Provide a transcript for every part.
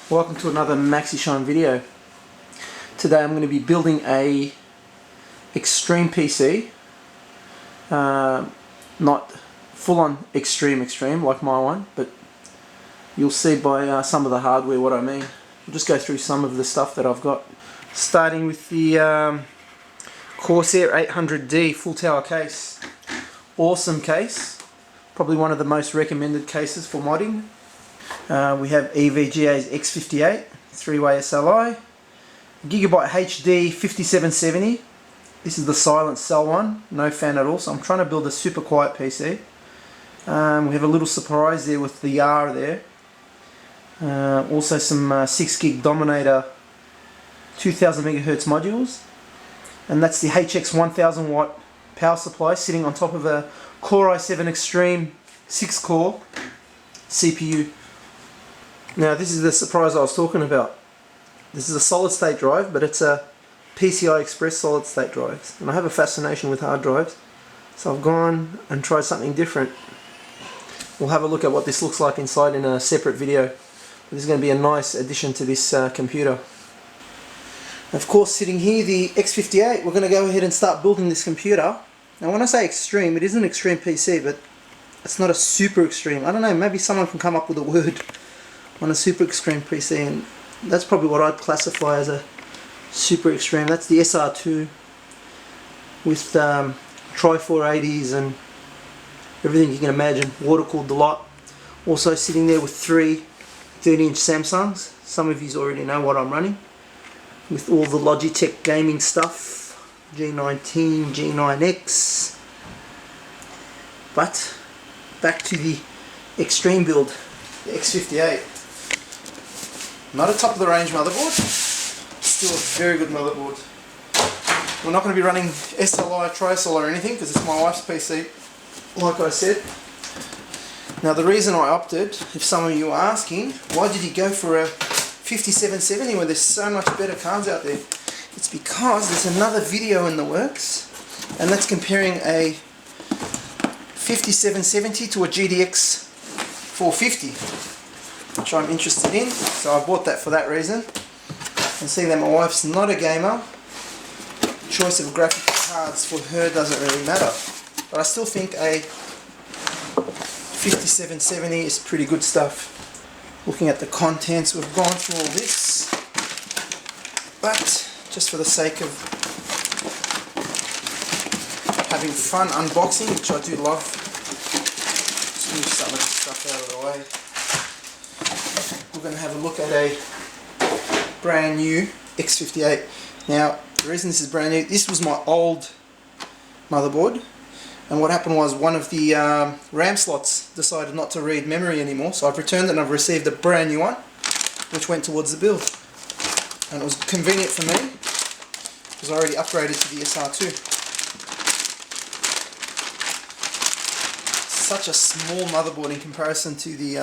Welcome to another Maxishine video. Today I'm going to be building a extreme PC, not full-on extreme like my one, but you'll see by some of the hardware what I mean. We'll just go through some of the stuff that I've got, starting with the Corsair 800D full tower case. Awesome case, probably one of the most recommended cases for modding. We have EVGA's X58 3-way SLI, Gigabyte HD 5770. This is the silent cell one, no fan at all, so I'm trying to build a super quiet PC. We have a little surprise there with the R there. Also some 6 gig Dominator 2000 MHz modules, and that's the HX 1000 watt power supply sitting on top of a Core i7 Extreme 6 core CPU. Now this is the surprise I was talking about. This is a solid state drive, but it's a PCI Express solid state drive, and I have a fascination with hard drives, so I've gone and tried something different. We'll have a look at what this looks like inside in a separate video. This is going to be a nice addition to this computer. Of course, sitting here, the X58, we're going to go ahead and start building this computer. Now when I say extreme, it is an extreme PC, but it's not a super extreme. I don't know, maybe someone can come up with a word on a super extreme PC, and that's probably what I'd classify as a super extreme. That's the SR2 with Tri-480s and everything you can imagine, water cooled a lot. Also sitting there with 3 30-inch Samsungs. Some of you already know what I'm running, with all the Logitech gaming stuff, G19, G9X. But back to the extreme build, the X58. Not a top of the range motherboard, still a very good motherboard. We're not going to be running SLI, Tri-Cell or anything because it's my wife's PC, like I said. Now the reason I opted, if some of you are asking, why did you go for a 5770 when there's so much better cards out there? It's because there's another video in the works, and that's comparing a 5770 to a GTX 450, which I'm interested in, so I bought that for that reason. And seeing that my wife's not a gamer, choice of graphical cards for her doesn't really matter. But I still think a 5770 is pretty good stuff. Looking at the contents, we've gone through all this, but just for the sake of having fun unboxing, which I do love, just move some of this stuff out of the way. We're going to have a look at a brand new X58. Now the reason this is brand new, this was my old motherboard, and what happened was one of the RAM slots decided not to read memory anymore, so I've returned it and I've received a brand new one which went towards the build, and it was convenient for me because I already upgraded to the SR2. Such a small motherboard in comparison to the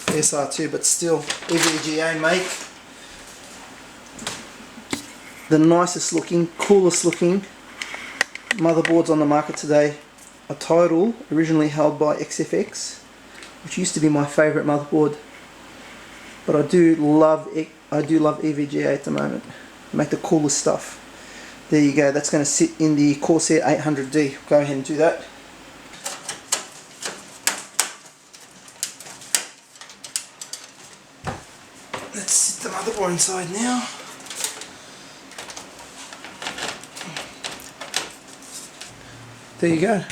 SR2, but still EVGA make the nicest looking, coolest looking motherboards on the market today. A title originally held by XFX, which used to be my favourite motherboard, but I do love EVGA at the moment. They make the coolest stuff. There you go, that's going to sit in the Corsair 800D. Go ahead and do that. Let's sit the motherboard inside now. There you go.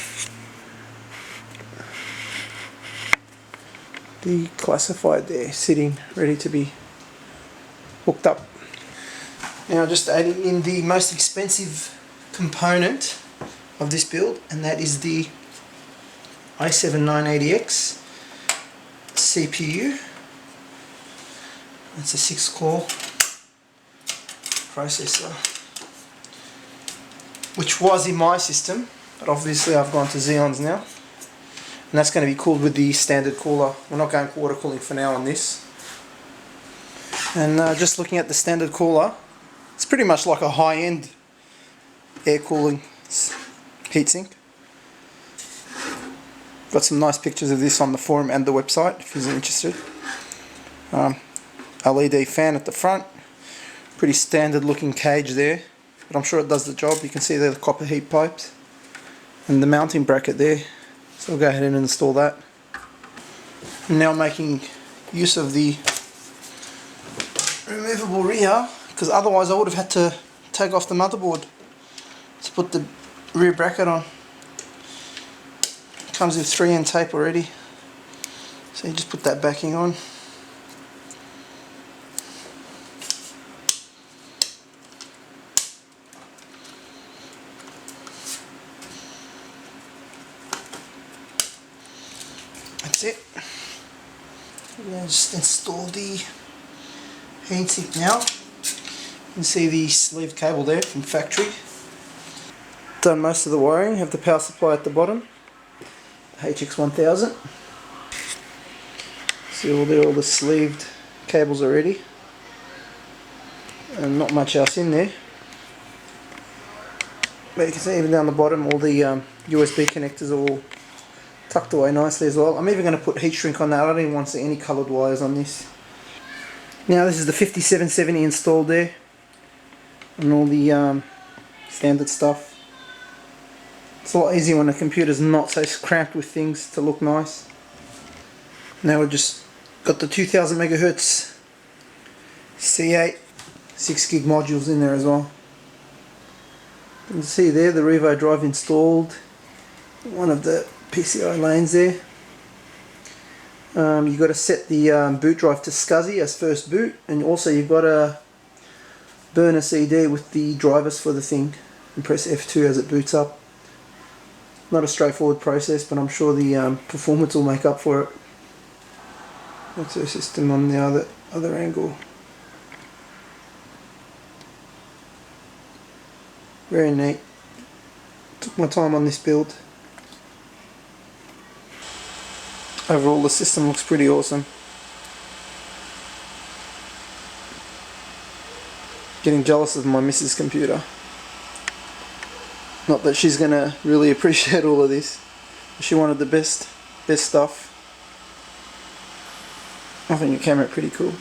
Declassified there, sitting ready to be hooked up. Now just adding in the most expensive component of this build, and that is the i7 980X CPU. It's a 6-core processor, which was in my system, but obviously I've gone to Xeon's now, and that's going to be cooled with the standard cooler. We're not going water cooling for now on this. And just looking at the standard cooler, it's pretty much like a high-end air cooling heatsink. Got some nice pictures of this on the forum and the website if you're interested. LED fan at the front. Pretty standard looking cage there, but I'm sure it does the job. You can see there the copper heat pipes and the mounting bracket there. So I'll go ahead and install that. I'm now making use of the removable rear, because otherwise I would have had to take off the motherboard to put the rear bracket on. Comes with 3N tape already, so you just put that backing on. That's it. We're going to just install the heatsink now. You can see the sleeve cable there from factory. Done most of the wiring. Have the power supply at the bottom. HX1000. See all the sleeved cables already, and not much else in there. But you can see even down the bottom all the USB connectors are all tucked away nicely as well. I'm even going to put heat shrink on that. I don't even want to see any coloured wires on this. Now this is the 5770 installed there, and all the standard stuff. It's a lot easier when the computer's not so cramped with things to look nice. Now we've just got the 2000 megahertz C8 6 gig modules in there as well. You can see there the Revo drive installed, one of the PCI lanes there. You've got to set the boot drive to SCSI as first boot, and also you've got to burn a CD with the drivers for the thing and press F2 as it boots up. Not a straightforward process, but I'm sure the performance will make up for it. That's the system on the other angle. Very neat. Took my time on this build. Overall the system looks pretty awesome. Getting jealous of my missus' computer. Not that she's gonna really appreciate all of this. She wanted the best stuff. I think your camera pretty cool.